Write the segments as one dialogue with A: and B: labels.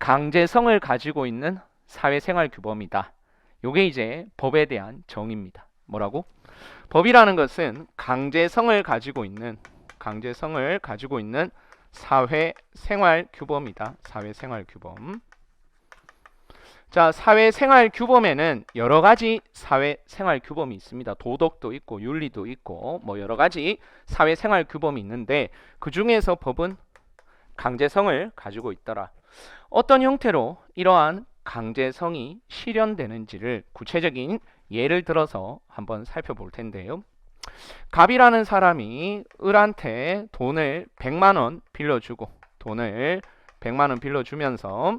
A: 강제성을 가지고 있는 사회생활 규범이다. 요게 이제 법에 대한 정의입니다. 뭐라고? 법이라는 것은 강제성을 가지고 있는 사회생활 규범이다. 사회생활 규범. 자, 사회생활 규범에는 여러 가지 사회생활 규범이 있습니다. 도덕도 있고 윤리도 있고 뭐 여러 가지 사회생활 규범이 있는데 그 중에서 법은 강제성을 가지고 있더라. 어떤 형태로 이러한 강제성이 실현되는지를 구체적인 예를 들어서 한번 살펴볼 텐데요. 갑이라는 사람이 을한테 돈을 100만 원 빌려주고 돈을 100만 원 빌려주면서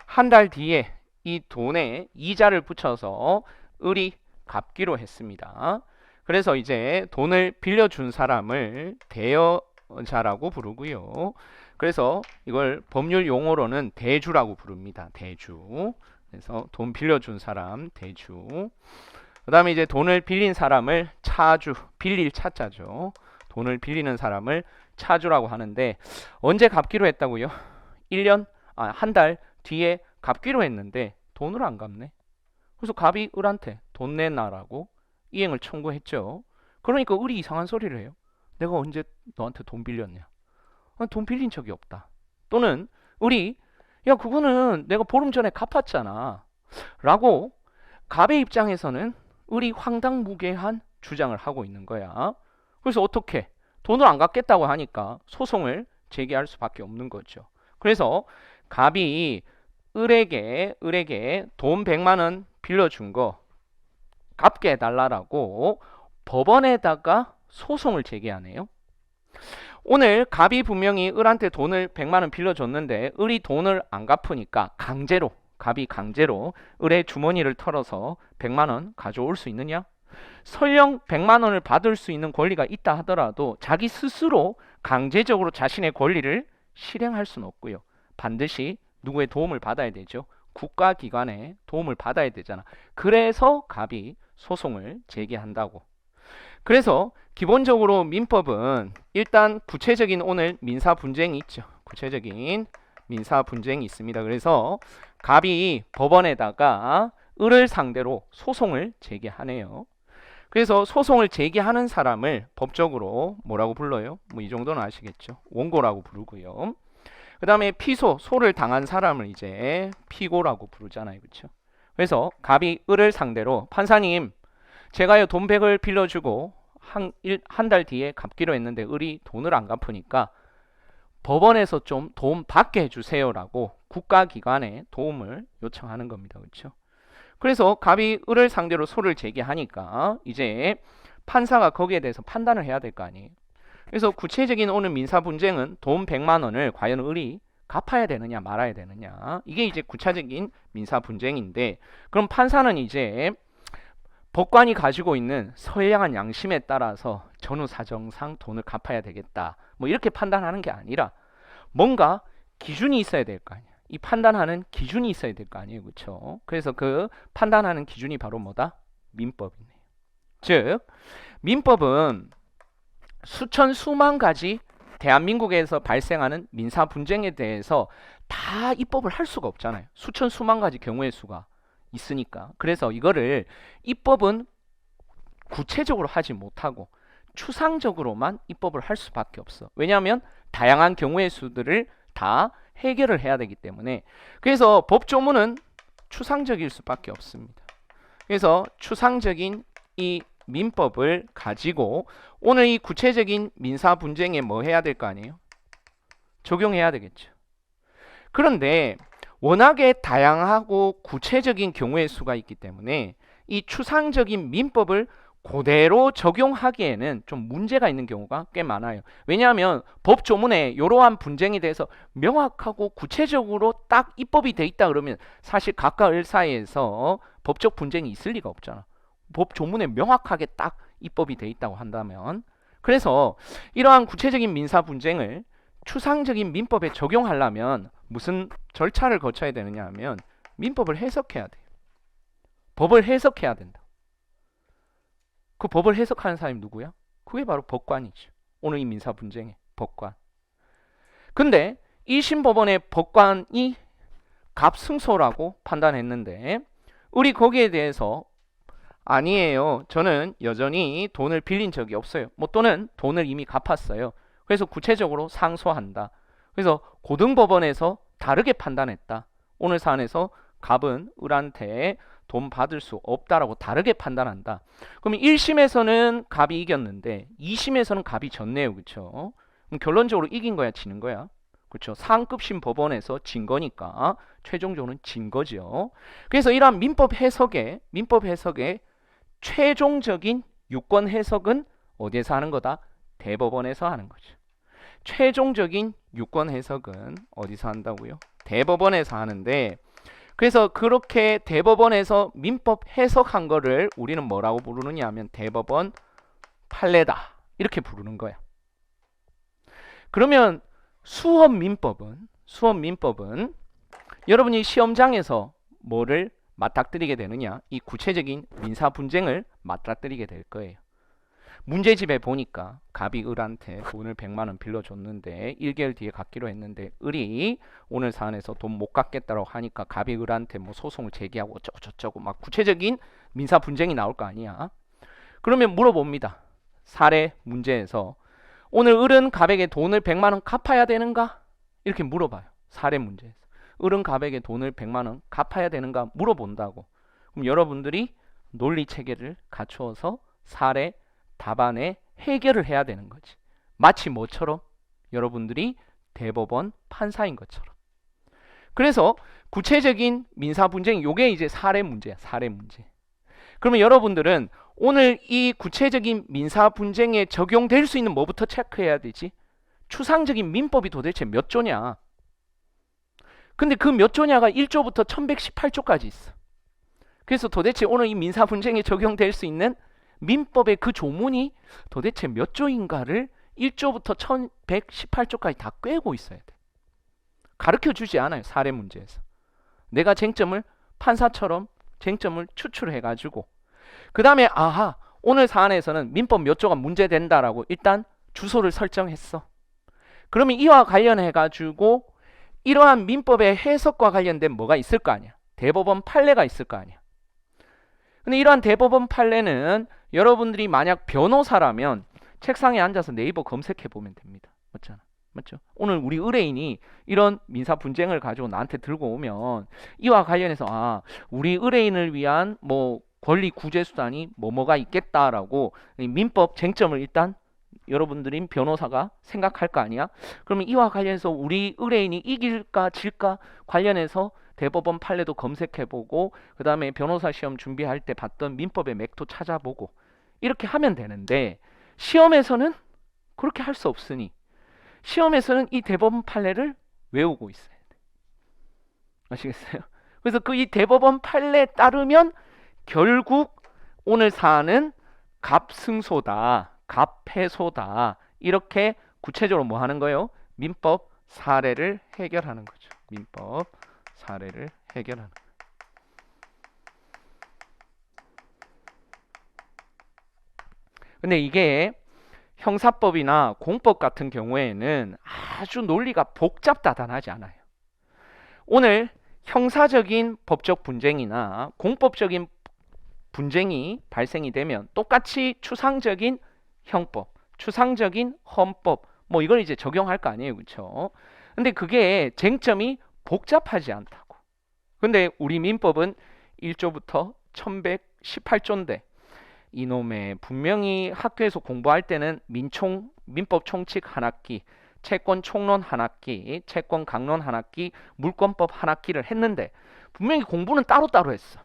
A: 한 달 뒤에 이 돈에 이자를 붙여서 을이 갚기로 했습니다. 그래서 이제 돈을 빌려준 사람을 대여자라고 부르고요. 그래서 이걸 법률 용어로는 대주라고 부릅니다. 대주. 그래서 돈 빌려준 사람 대주. 그 다음에 이제 돈을 빌린 사람을 차주, 빌릴 차자죠. 돈을 빌리는 사람을 차주라고 하는데 언제 갚기로 했다고요? 한 달 뒤에 갚기로 했는데 돈을 안 갚네. 그래서 갑이 을한테 돈 내놔라고 이행을 청구했죠. 그러니까 을이 이상한 소리를 해요. 내가 언제 너한테 돈 빌렸냐? 돈 빌린 적이 없다. 또는 을이 야 그거는 내가 보름 전에 갚았잖아 라고 갑의 입장에서는 을이 황당무계한 주장을 하고 있는 거야. 그래서 어떻게? 돈을 안 갚겠다고 하니까 소송을 제기할 수밖에 없는 거죠. 그래서 갑이 을에게 돈 100만 원 빌려준 거 갚게 해달라고 법원에다가 소송을 제기하네요. 오늘 갑이 분명히 을한테 돈을 100만 원 빌려줬는데 을이 돈을 안 갚으니까 갑이 강제로 을의 주머니를 털어서 100만 원 가져올 수 있느냐? 설령 100만 원을 받을 수 있는 권리가 있다 하더라도 자기 스스로 강제적으로 자신의 권리를 실행할 수는 없고요. 반드시 누구의 도움을 받아야 되죠. 국가기관의 도움을 받아야 되잖아. 그래서 갑이 소송을 제기한다고. 그래서 기본적으로 민법은 일단 구체적인 오늘 민사 분쟁이 있죠. 구체적인 민사 분쟁이 있습니다. 그래서 갑이 법원에다가 을을 상대로 소송을 제기하네요. 그래서 소송을 제기하는 사람을 법적으로 뭐라고 불러요? 뭐 이 정도는 아시겠죠. 원고라고 부르고요. 그 다음에 소를 당한 사람을 이제 피고라고 부르잖아요. 그렇죠? 그래서 갑이 을을 상대로 판사님 제가요 돈 100을 빌려주고 한 달 뒤에 갚기로 했는데 을이 돈을 안 갚으니까 법원에서 좀 도움 받게 해주세요라고 국가기관에 도움을 요청하는 겁니다. 그렇죠? 그래서 갑이 을을 상대로 소를 제기하니까 이제 판사가 거기에 대해서 판단을 해야 될 거 아니에요. 그래서 구체적인 오늘 민사 분쟁은 돈 100만 원을 과연 을이 갚아야 되느냐 말아야 되느냐 이게 이제 구체적인 민사 분쟁인데 그럼 판사는 이제 법관이 가지고 있는 선량한 양심에 따라서 전후 사정상 돈을 갚아야 되겠다 뭐 이렇게 판단하는 게 아니라 뭔가 기준이 있어야 될 거 아니야. 이 판단하는 기준이 있어야 될 거 아니에요. 그렇죠? 그래서 그 판단하는 기준이 바로 뭐다? 민법이네요. 즉 민법은 수천 수만 가지 대한민국에서 발생하는 민사 분쟁에 대해서 다 입법을 할 수가 없잖아요. 수천 수만 가지 경우의 수가 있으니까. 그래서 이거를 입법은 구체적으로 하지 못하고 추상적으로만 입법을 할 수밖에 없어. 왜냐하면 다양한 경우의 수들을 다 해결을 해야 되기 때문에. 그래서 법조문은 추상적일 수밖에 없습니다. 그래서 추상적인 이 민법을 가지고 오늘 이 구체적인 민사 분쟁에 뭐 해야 될 거 아니에요? 적용해야 되겠죠. 그런데 워낙에 다양하고 구체적인 경우의 수가 있기 때문에 이 추상적인 민법을 그대로 적용하기에는 좀 문제가 있는 경우가 꽤 많아요. 왜냐하면 법조문에 이러한 분쟁에 대해서 명확하고 구체적으로 딱 입법이 돼 있다 그러면 사실 각각 을 사이에서 법적 분쟁이 있을 리가 없잖아. 법조문에 명확하게 딱 입법이 돼 있다고 한다면. 그래서 이러한 구체적인 민사 분쟁을 추상적인 민법에 적용하려면 무슨 절차를 거쳐야 되느냐 하면 민법을 해석해야 돼요. 법을 해석해야 된다. 그 법을 해석하는 사람이 누구야? 그게 바로 법관이죠. 오늘 이 민사 분쟁의 법관. 근데 1심 법원의 법관이 갑승소라고 판단했는데 우리 거기에 대해서 아니에요. 저는 여전히 돈을 빌린 적이 없어요. 뭐 또는 돈을 이미 갚았어요. 그래서 구체적으로 상소한다. 그래서 고등법원에서 다르게 판단했다. 오늘 사안에서 갑은 을한테 돈 받을 수 없다라고 다르게 판단한다. 그러면 1심에서는 갑이 이겼는데 2심에서는 갑이 졌네요. 그렇죠? 그럼 결론적으로 이긴 거야, 지는 거야? 그렇죠? 상급심 법원에서 진 거니까 최종적으로는 진 거죠. 그래서 이러한 민법 해석의 최종적인 유권 해석은 어디에서 하는 거다? 대법원에서 하는 거죠. 최종적인 유권 해석은 어디서 한다고요? 대법원에서 하는데 그래서 그렇게 대법원에서 민법 해석한 거를 우리는 뭐라고 부르느냐 하면 대법원 판례다 이렇게 부르는 거야. 그러면 수험 민법은 여러분이 시험장에서 뭐를 맞닥뜨리게 되느냐? 이 구체적인 민사 분쟁을 맞닥뜨리게 될 거예요. 문제집에 보니까 갑이 을한테 돈을 100만 원 빌려줬는데 1개월 뒤에 갚기로 했는데 을이 오늘 사안에서 돈 못 갚겠다고 하니까 갑이 을한테 뭐 소송을 제기하고 어쩌고저쩌고 막 구체적인 민사 분쟁이 나올 거 아니야. 그러면 물어봅니다. 사례 문제에서 오늘 을은 갑에게 돈을 100만 원 갚아야 되는가? 이렇게 물어봐요. 사례 문제에서. 을은 갑에게 돈을 100만 원 갚아야 되는가 물어본다고. 그럼 여러분들이 논리 체계를 갖추어서 사례 답안에 해결을 해야 되는 거지. 마치 뭐처럼? 여러분들이 대법원 판사인 것처럼. 그래서 구체적인 민사 분쟁 요게 이제 사례 문제야. 사례 문제. 그러면 여러분들은 오늘 이 구체적인 민사 분쟁에 적용될 수 있는 뭐부터 체크해야 되지? 추상적인 민법이 도대체 몇 조냐? 근데 그 몇 조냐가 1조부터 1118조까지 있어. 그래서 도대체 오늘 이 민사 분쟁에 적용될 수 있는 민법의 그 조문이 도대체 몇 조인가를 1조부터 1118조까지 다 꿰고 있어야 돼. 가르쳐 주지 않아요. 사례 문제에서. 내가 쟁점을 판사처럼 쟁점을 추출해가지고 그 다음에 아하 오늘 사안에서는 민법 몇 조가 문제된다라고 일단 주소를 설정했어. 그러면 이와 관련해가지고 이러한 민법의 해석과 관련된 뭐가 있을 거 아니야. 대법원 판례가 있을 거 아니야. 근데 이러한 대법원 판례는 여러분들이 만약 변호사라면 책상에 앉아서 네이버 검색해 보면 됩니다. 맞죠? 오늘 우리 의뢰인이 이런 민사 분쟁을 가지고 나한테 들고 오면 이와 관련해서 우리 의뢰인을 위한 뭐 권리 구제 수단이 뭐가 있겠다라고 민법 쟁점을 일단 여러분들인 변호사가 생각할 거 아니야? 그러면 이와 관련해서 우리 의뢰인이 이길까 질까 관련해서 대법원 판례도 검색해보고 그 다음에 변호사 시험 준비할 때 봤던 민법의 맥도 찾아보고 이렇게 하면 되는데 시험에서는 그렇게 할 수 없으니 시험에서는 이 대법원 판례를 외우고 있어야 돼. 아시겠어요? 그래서 그 이 대법원 판례에 따르면 결국 오늘 사안은 갑승소다, 갑패소다 이렇게 구체적으로 뭐 하는 거예요? 민법 사례를 해결하는 거죠. 민법 사례를 해결하는 거예요. 근데 이게 형사법이나 공법 같은 경우에는 아주 논리가 복잡다단하지 않아요. 오늘 형사적인 법적 분쟁이나 공법적인 분쟁이 발생이 되면 똑같이 추상적인 형법, 추상적인 헌법 뭐 이걸 이제 적용할 거 아니에요. 그렇죠? 근데 그게 쟁점이 복잡하지 않다고. 근데 우리 민법은 1조부터 1118조인데 이놈의 분명히 학교에서 공부할 때는 민법 총칙 한 학기, 채권 총론 한 학기, 채권 강론 한 학기, 물권법 한 학기를 했는데 분명히 공부는 따로따로 했어.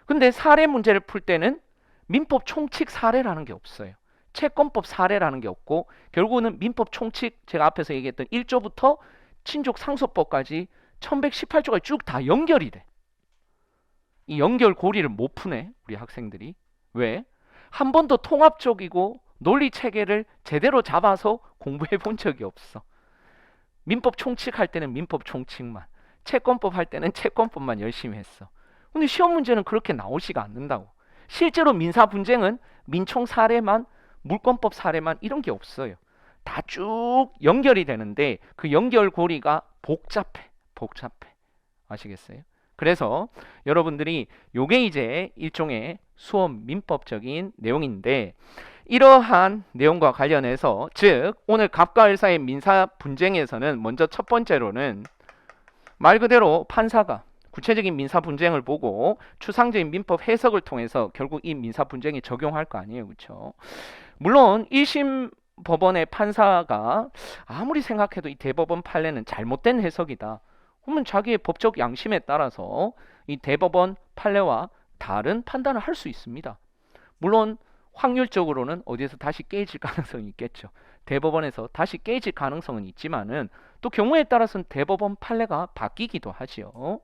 A: 근데 사례 문제를 풀 때는 민법 총칙 사례라는 게 없어요. 채권법 사례라는 게 없고 결국은 민법 총칙 제가 앞에서 얘기했던 1조부터 친족 상속법까지 1118조가 쭉 다 연결이 돼. 이 연결 고리를 못 푸네 우리 학생들이. 왜? 한 번도 통합적이고 논리 체계를 제대로 잡아서 공부해 본 적이 없어. 민법 총칙 할 때는 민법 총칙만, 채권법 할 때는 채권법만 열심히 했어. 근데 시험 문제는 그렇게 나오지가 않는다고. 실제로 민사 분쟁은 민총 사례만, 물권법 사례만 이런 게 없어요. 다 쭉 연결이 되는데 그 연결고리가 복잡해. 아시겠어요? 그래서 여러분들이 요게 이제 일종의 수업 민법적인 내용인데, 이러한 내용과 관련해서 즉 오늘 갑과 을 사이의 민사 분쟁에서는 먼저 첫 번째로는 말 그대로 판사가 구체적인 민사 분쟁을 보고 추상적인 민법 해석을 통해서 결국 이 민사 분쟁에 적용할 거 아니에요. 그렇죠? 물론 1심 법원의 판사가 아무리 생각해도 이 대법원 판례는 잘못된 해석이다, 그러면 자기의 법적 양심에 따라서 이 대법원 판례와 다른 판단을 할 수 있습니다. 물론 확률적으로는 어디에서 다시 깨질 가능성이 있겠죠. 대법원에서 다시 깨질 가능성은 있지만은 또 경우에 따라서는 대법원 판례가 바뀌기도 하지요.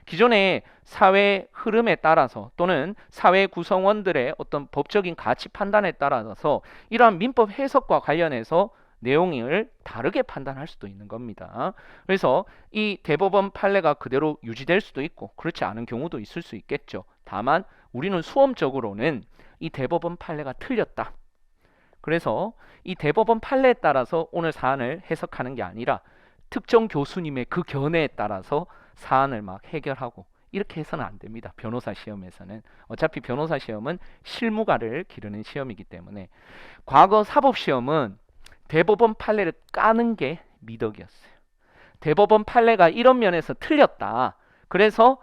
A: 기존의 사회 흐름에 따라서 또는 사회 구성원들의 어떤 법적인 가치 판단에 따라서 이러한 민법 해석과 관련해서 내용을 다르게 판단할 수도 있는 겁니다. 그래서 이 대법원 판례가 그대로 유지될 수도 있고 그렇지 않은 경우도 있을 수 있겠죠. 다만 우리는 수험적으로는 이 대법원 판례가 틀렸다, 그래서 이 대법원 판례에 따라서 오늘 사안을 해석하는 게 아니라 특정 교수님의 그 견해에 따라서 사안을 막 해결하고 이렇게 해서는 안 됩니다. 변호사 시험에서는 어차피 변호사 시험은 실무가를 기르는 시험이기 때문에 과거 사법 시험은 대법원 판례를 까는 게 미덕이었어요. 대법원 판례가 이런 면에서 틀렸다, 그래서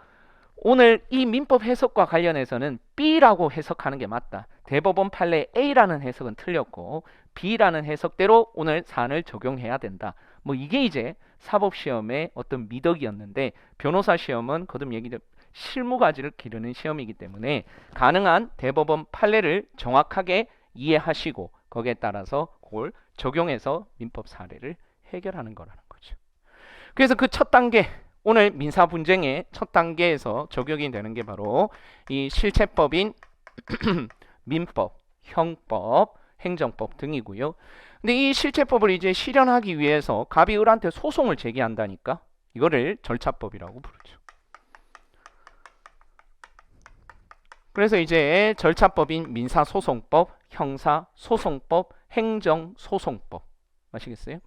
A: 오늘 이 민법 해석과 관련해서는 B라고 해석하는 게 맞다, 대법원 판례 A라는 해석은 틀렸고 B라는 해석대로 오늘 사안을 적용해야 된다, 뭐 이게 이제 사법시험의 어떤 미덕이었는데, 변호사 시험은 거듭 얘기된 실무가지를 기르는 시험이기 때문에 가능한 대법원 판례를 정확하게 이해하시고 거기에 따라서 그걸 적용해서 민법 사례를 해결하는 거라는 거죠. 그래서 그 첫 단계, 오늘 민사 분쟁의 첫 단계에서 적용이 되는 게 바로 이 실체법인 민법, 형법, 행정법 등이고요. 근데 이 실체법을 이제 실현하기 위해서 갑이 을한테 소송을 제기한다니까 이거를 절차법이라고 부르죠. 그래서 이제 절차법인 민사소송법, 형사소송법, 행정소송법, 아시겠어요?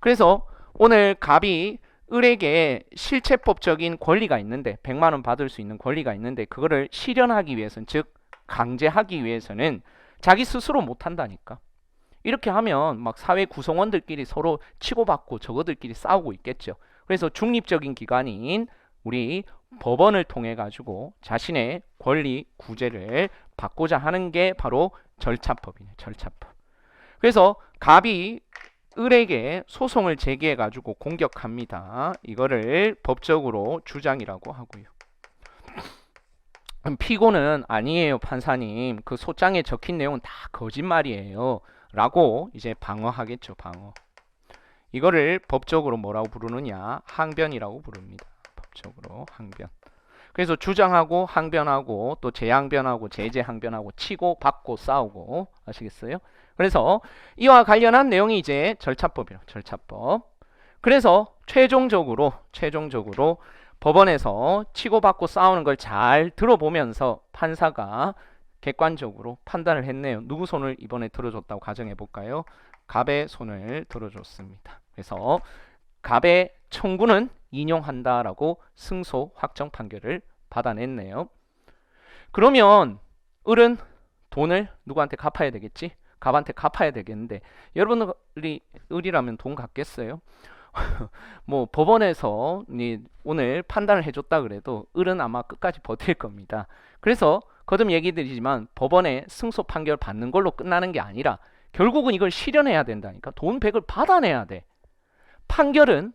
A: 그래서 오늘 갑이 을에게 실체법적인 권리가 있는데 100만 원 받을 수 있는 권리가 있는데 그거를 실현하기 위해서는, 즉 강제하기 위해서는 자기 스스로 못한다니까. 이렇게 하면 막 사회 구성원들끼리 서로 치고받고 저거들끼리 싸우고 있겠죠. 그래서 중립적인 기관인 우리 법원을 통해 가지고 자신의 권리 구제를 받고자 하는 게 바로 절차법이네, 절차법. 그래서 갑이 을에게 소송을 제기해 가지고 공격합니다. 이거를 법적으로 주장이라고 하고요. 피고는 아니에요, 판사님. 그 소장에 적힌 내용은 다 거짓말이에요. 라고 이제 방어하겠죠, 방어. 이거를 법적으로 뭐라고 부르느냐? 항변이라고 부릅니다. 법적으로 항변. 그래서 주장하고 항변하고 또 재항변하고 재재항변하고 치고 받고 싸우고, 아시겠어요? 그래서 이와 관련한 내용이 이제 절차법이에요. 절차법. 그래서 최종적으로 법원에서 치고받고 싸우는 걸 잘 들어보면서 판사가 객관적으로 판단을 했네요. 누구 손을 이번에 들어줬다고 가정해 볼까요? 갑의 손을 들어줬습니다. 그래서 갑의 청구는 인용한다라고 승소 확정 판결을 받아냈네요. 그러면 을은 돈을 누구한테 갚아야 되겠지? 갑한테 갚아야 되겠는데 여러분들이 을이라면 돈 갚겠어요? 뭐 법원에서 오늘 판단을 해줬다 그래도 을은 아마 끝까지 버틸 겁니다. 그래서 거듭 얘기 드리지만 법원에 승소 판결 받는 걸로 끝나는 게 아니라 결국은 이걸 실현해야 된다니까. 돈 100을 받아내야 돼. 판결은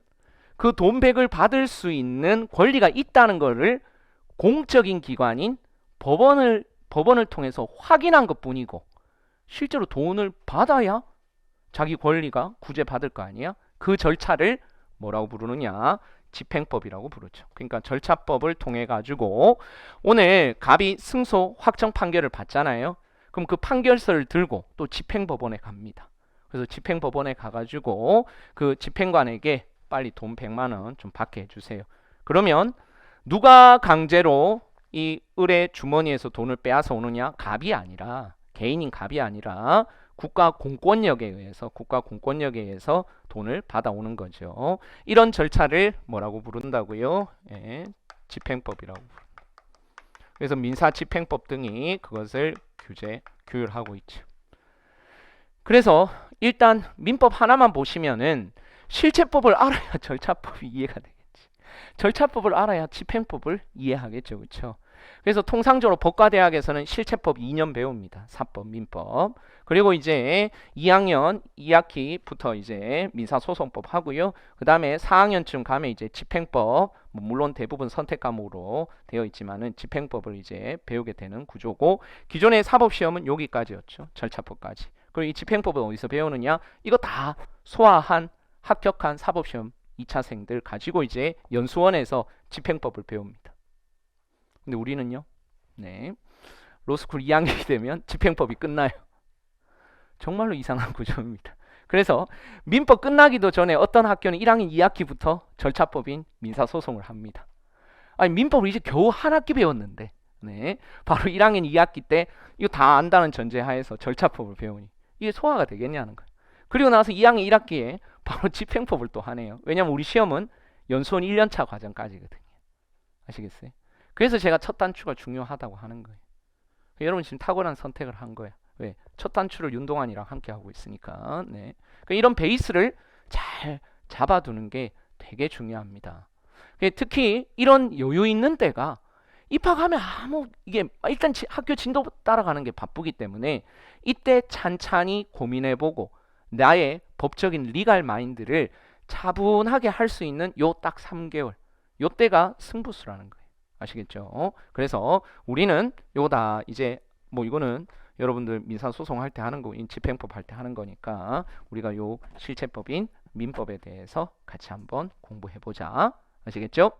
A: 그 돈 100을 받을 수 있는 권리가 있다는 것을 공적인 기관인 법원을 통해서 확인한 것뿐이고 실제로 돈을 받아야 자기 권리가 구제받을 거 아니야? 그 절차를 뭐라고 부르느냐? 집행법이라고 부르죠. 그러니까 절차법을 통해 가지고 오늘 갑이 승소 확정 판결을 받잖아요. 그럼 그 판결서를 들고 또 집행법원에 갑니다. 그래서 집행법원에 가가지고 그 집행관에게 빨리 돈 100만 원 좀 받게 해주세요. 그러면 누가 강제로 이 을의 주머니에서 돈을 빼앗아 오느냐? 갑이 아니라, 개인인 갑이 아니라 국가 공권력에 의해서 돈을 받아오는 거죠. 이런 절차를 뭐라고 부른다고요? 예, 집행법이라고 부른다. 그래서 민사집행법 등이 그것을 규율하고 있죠. 그래서 일단 민법 하나만 보시면은 실체법을 알아야 절차법이 이해가 되겠지. 절차법을 알아야 집행법을 이해하겠죠. 그렇죠? 그래서 통상적으로 법과대학에서는 실체법 2년 배웁니다. 사법, 민법. 그리고 이제 2학년 2학기부터 이제 민사소송법 하고요. 그 다음에 4학년쯤 가면 이제 집행법, 물론 대부분 선택 과목으로 되어 있지만은 집행법을 이제 배우게 되는 구조고, 기존의 사법시험은 여기까지였죠. 절차법까지. 그리고 이 집행법은 어디서 배우느냐? 이거 다 소화한 합격한 사법시험 2차생들 가지고 이제 연수원에서 집행법을 배웁니다. 근데 우리는요, 네, 로스쿨 2학년이 되면 집행법이 끝나요. 정말로 이상한 구조입니다. 그래서 민법 끝나기도 전에 어떤 학교는 1학년 2학기부터 절차법인 민사소송을 합니다. 아니, 민법을 이제 겨우 한 학기 배웠는데, 네, 바로 1학년 2학기 때 이거 다 안다는 전제하에서 절차법을 배우니 이게 소화가 되겠냐는 거예요. 그리고 나서 2학년 1학기에 바로 집행법을 또 하네요. 왜냐면 우리 시험은 연수원 1년차 과정까지거든요. 아시겠어요? 그래서 제가 첫 단추가 중요하다고 하는 거예요. 여러분 지금 탁월한 선택을 한 거야. 왜? 첫 단추를 윤동환이랑 함께 하고 있으니까. 네. 그러니까 이런 베이스를 잘 잡아두는 게 되게 중요합니다. 특히 이런 여유 있는 때가 입학하면 이게 일단 학교 진도 따라가는 게 바쁘기 때문에 이때 찬찬히 고민해보고 나의 법적인 리갈 마인드를 차분하게 할 수 있는 요 딱 3개월, 요 때가 승부수라는 거예요. 아시겠죠? 그래서 우리는 요다 이제 뭐 이거는 여러분들 민사소송할 때 하는 거, 집행법 할 때 하는 거니까 우리가 요 실체법인 민법에 대해서 같이 한번 공부해보자. 아시겠죠?